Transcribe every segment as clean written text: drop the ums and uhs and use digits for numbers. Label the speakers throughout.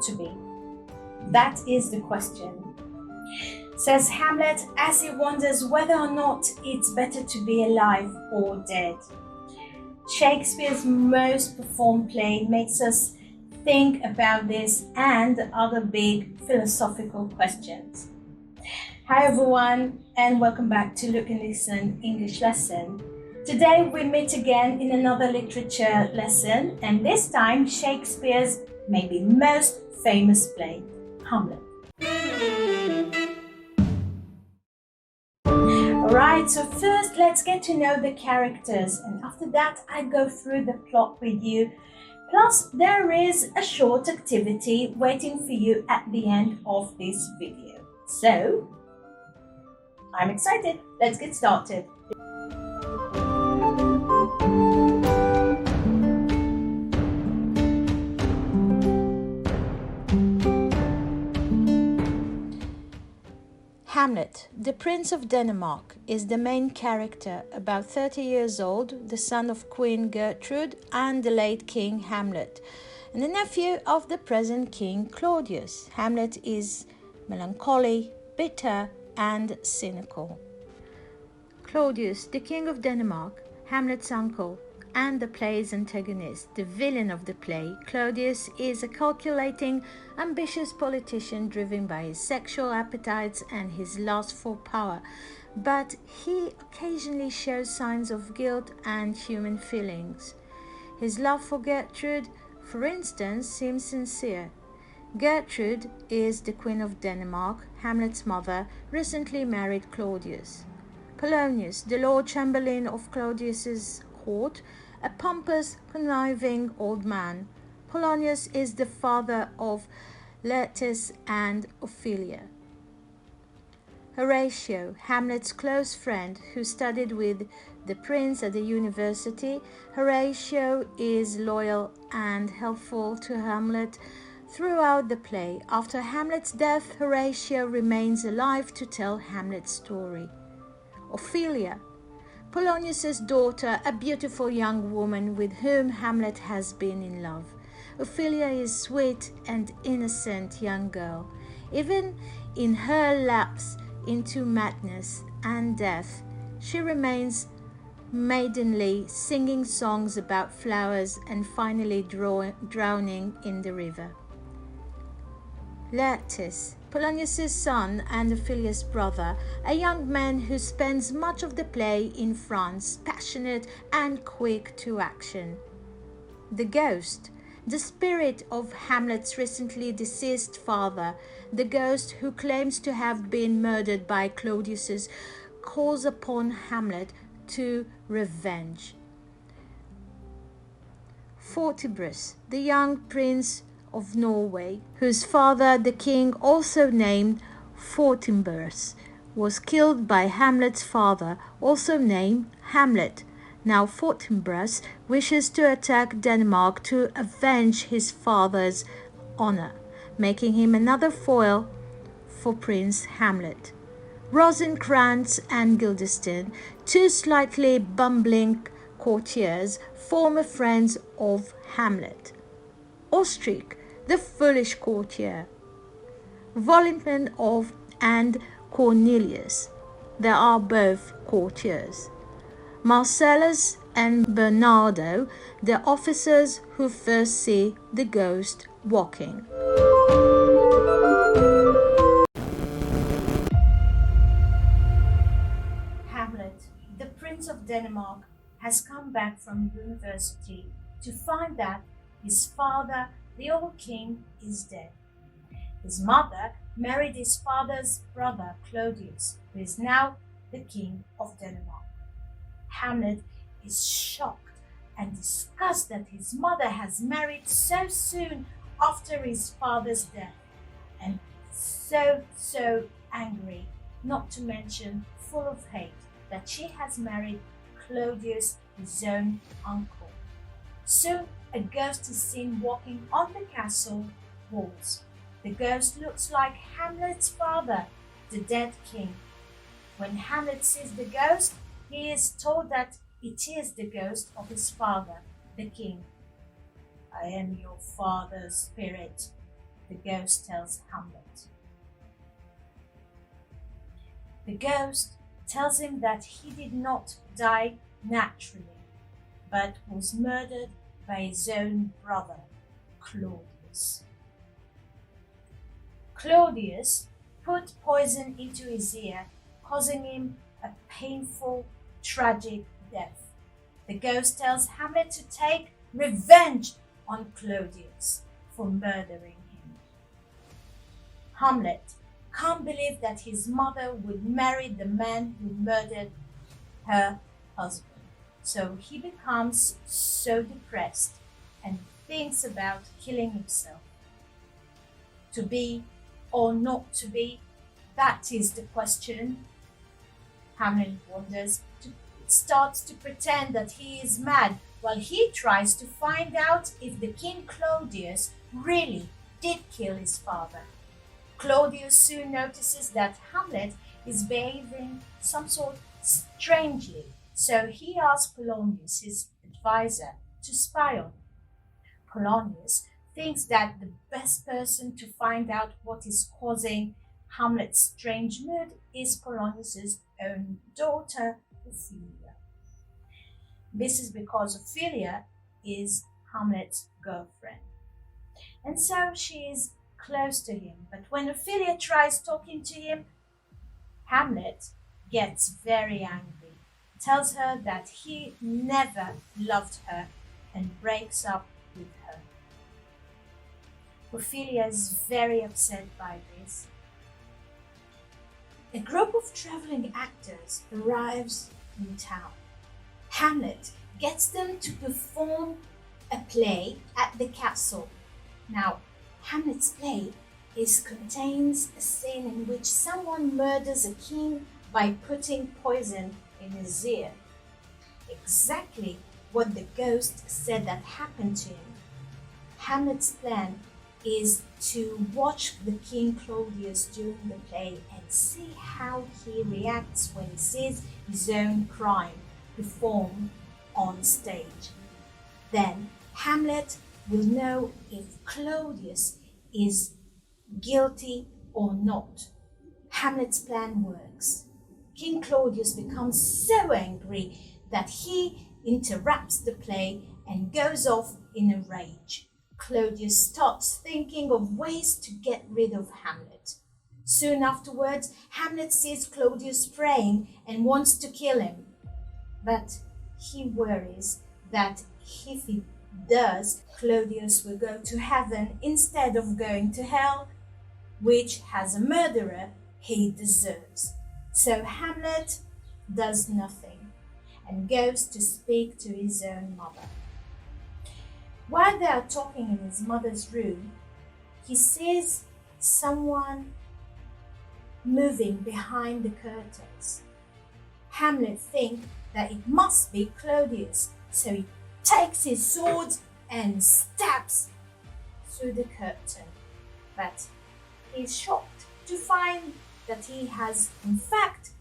Speaker 1: to be? That is the question. Says Hamlet as he wonders whether or not it's better to be alive or dead. Shakespeare's most performed play makes us think about this and other big philosophical questions. Hi everyone, and welcome back to Look and Listen English lesson. Today we meet again in another literature lesson, and this time Shakespeare's maybe most famous play, Hamlet. Alright, so first let's get to know the characters, and after that I go through the plot with you. Plus there is a short activity waiting for you at the end of this video. So, I'm excited. Let's get started.
Speaker 2: Hamlet, the Prince of Denmark, is the main character, about 30 years old, the son of Queen Gertrude and the late King Hamlet, and the nephew of the present King Claudius. Hamlet is melancholy, bitter, and cynical. Claudius, the King of Denmark, Hamlet's uncle, and the play's antagonist, the villain of the play, Claudius is a calculating, ambitious politician driven by his sexual appetites and his lust for power, but he occasionally shows signs of guilt and human feelings. His love for Gertrude, for instance, seems sincere. Gertrude is the Queen of Denmark, Hamlet's mother, recently married Claudius. Polonius, the Lord Chamberlain of Claudius's court, a pompous, conniving old man. Polonius is the father of Laertes and Ophelia. Horatio, Hamlet's close friend who studied with the prince at the university. Horatio is loyal and helpful to Hamlet throughout the play. After Hamlet's death, Horatio remains alive to tell Hamlet's story. Ophelia, Polonius's daughter, a beautiful young woman with whom Hamlet has been in love. Ophelia is a sweet and innocent young girl. Even in her lapse into madness and death, she remains maidenly, singing songs about flowers and finally drowning in the river. Laertes, Polonius's son and Ophelia's brother, a young man who spends much of the play in France, passionate and quick to action. The ghost, the spirit of Hamlet's recently deceased father, the ghost who claims to have been murdered by Claudius, calls upon Hamlet to revenge. Fortibus, the young prince of Norway, whose father, the king also named Fortinbras, was killed by Hamlet's father, also named Hamlet. Now Fortinbras wishes to attack Denmark to avenge his father's honor, making him another foil for Prince Hamlet. Rosencrantz and Guildenstern, two slightly bumbling courtiers, former friends of Hamlet. Ostrich, the foolish courtier. Volintman of and Cornelius, they are both courtiers. Marcellus and Bernardo, the officers who first see the ghost walking.
Speaker 1: Hamlet, the Prince of Denmark, has come back from university to find that his father, the old king, is dead. His mother married his father's brother Claudius, who is now the king of Denmark. Hamlet is shocked and disgusted that his mother has married so soon after his father's death, and so angry, not to mention full of hate, that she has married Claudius, his own uncle. Soon a ghost is seen walking on the castle walls. The ghost looks like Hamlet's father, the dead king. When Hamlet sees the ghost, he is told that it is the ghost of his father, the king. "I am your father's spirit," the ghost tells Hamlet. The ghost tells him that he did not die naturally, but was murdered by his own brother, Claudius. Claudius put poison into his ear, causing him a painful, tragic death. The ghost tells Hamlet to take revenge on Claudius for murdering him. Hamlet can't believe that his mother would marry the man who murdered her husband. So he becomes so depressed and thinks about killing himself. To be or not to be, that is the question. Hamlet wonders, starts to pretend that he is mad while he tries to find out if the King Claudius really did kill his father. Claudius soon notices that Hamlet is behaving some sort strangely, so he asks Polonius, his advisor, to spy on him. Polonius thinks that the best person to find out what is causing Hamlet's strange mood is Polonius's own daughter, Ophelia. This is because Ophelia is Hamlet's girlfriend, and so she is close to him. But when Ophelia tries talking to him, Hamlet gets very angry, tells her that he never loved her, and breaks up with her. Ophelia is very upset by this. A group of traveling actors arrives in town. Hamlet gets them to perform a play at the castle. Now, Hamlet's play contains a scene in which someone murders a king by putting poison in his ear. Exactly what the ghost said that happened to him. Hamlet's plan is to watch the King Claudius during the play and see how he reacts when he sees his own crime performed on stage. Then Hamlet will know if Claudius is guilty or not. Hamlet's plan works. King Claudius becomes so angry that he interrupts the play and goes off in a rage. Claudius starts thinking of ways to get rid of Hamlet. Soon afterwards, Hamlet sees Claudius praying and wants to kill him. But he worries that if he does, Claudius will go to heaven instead of going to hell, which, as a murderer, he deserves. So Hamlet does nothing and goes to speak to his own mother. While they are talking in his mother's room, he sees someone moving behind the curtains. Hamlet thinks that it must be Claudius, so he takes his sword and stabs through the curtain. But he is shocked to find that he has in fact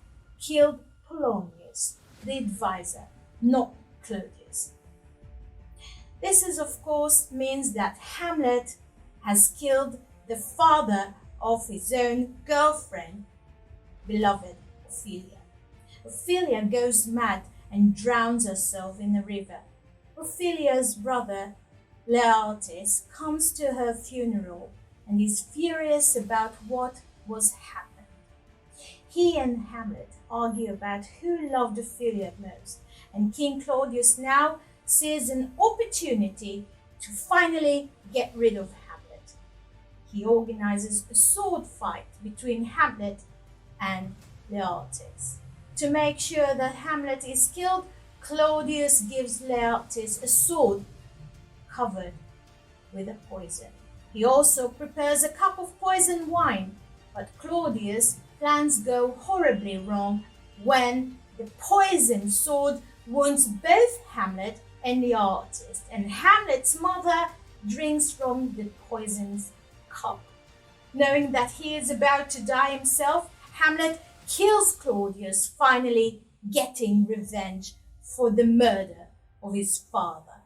Speaker 1: killed Polonius, the advisor, not Claudius. This is, of course, means that Hamlet has killed the father of his own girlfriend, beloved Ophelia. Ophelia goes mad and drowns herself in the river. Ophelia's brother, Laertes, comes to her funeral and is furious about what was happened. He and Hamlet argue about who loved Ophelia most, and King Claudius now sees an opportunity to finally get rid of Hamlet. He organizes a sword fight between Hamlet and Laertes. To make sure that Hamlet is killed, Claudius gives Laertes a sword covered with a poison. He also prepares a cup of poisoned wine, but Claudius' plans go horribly wrong when the poisoned sword wounds both Hamlet and the artist, and Hamlet's mother drinks from the poisoned cup. Knowing that he is about to die himself, Hamlet kills Claudius, finally getting revenge for the murder of his father.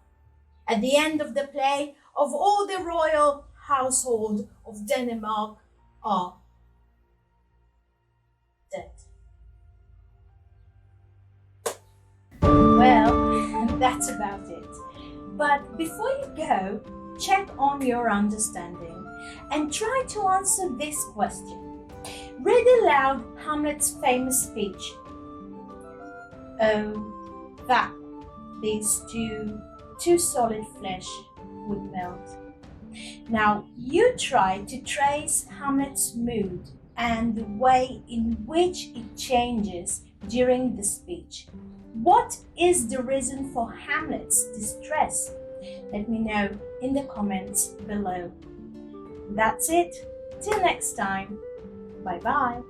Speaker 1: At the end of the play, of all the royal household of Denmark are dead. Well, that's about it. But before you go, check on your understanding and try to answer this question. Read aloud Hamlet's famous speech. Oh, that these two solid flesh would melt. Now you try to trace Hamlet's mood and the way in which it changes during the speech. What is the reason for Hamlet's distress? Let me know in the comments below. That's it. Till next time. Bye bye.